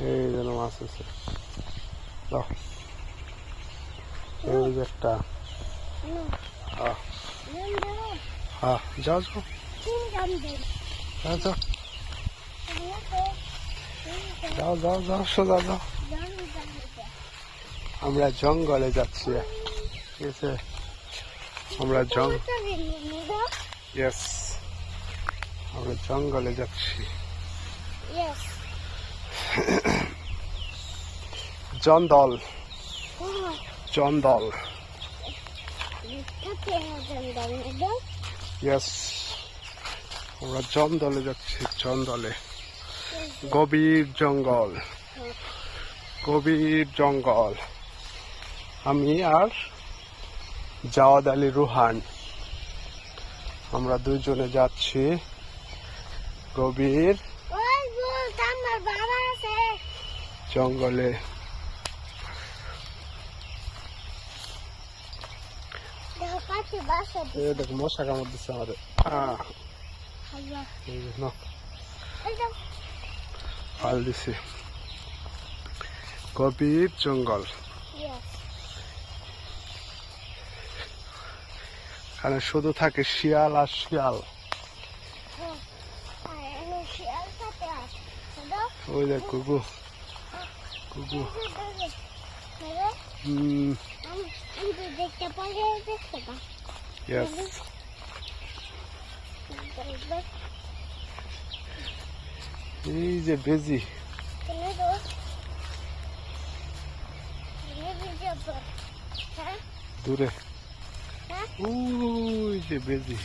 এই যেন মাছ আছে, দাও এই যে একটা। হ্যাঁ যাও যাও যাও যাও যাও যাও যাও সোজা যাও। আমরা জঙ্গলে যাচ্ছি, ঠিক আছে? আমরা আমরা জঙ্গলে যাচ্ছি। জন্দল জন্দল, ইয়েস আমরা জঙ্গলে যাচ্ছি, জঙ্গলে। গভীর জঙ্গল, গভীর জঙ্গল। আমি আর জাওয়াদ আলী রুহান, আমরা দুজনে যাচ্ছি গভীর জঙ্গলে। দেখ মশা কামড় দিচ্ছে আমাদের। ফাল দিছি, গভীর জঙ্গল। এখানে শুধু থাকে শিয়াল আর শিয়াল। ওই দেখ কুকু, কুকু। Yes. এই যে বেজি, দূরে ওই যে বেজি।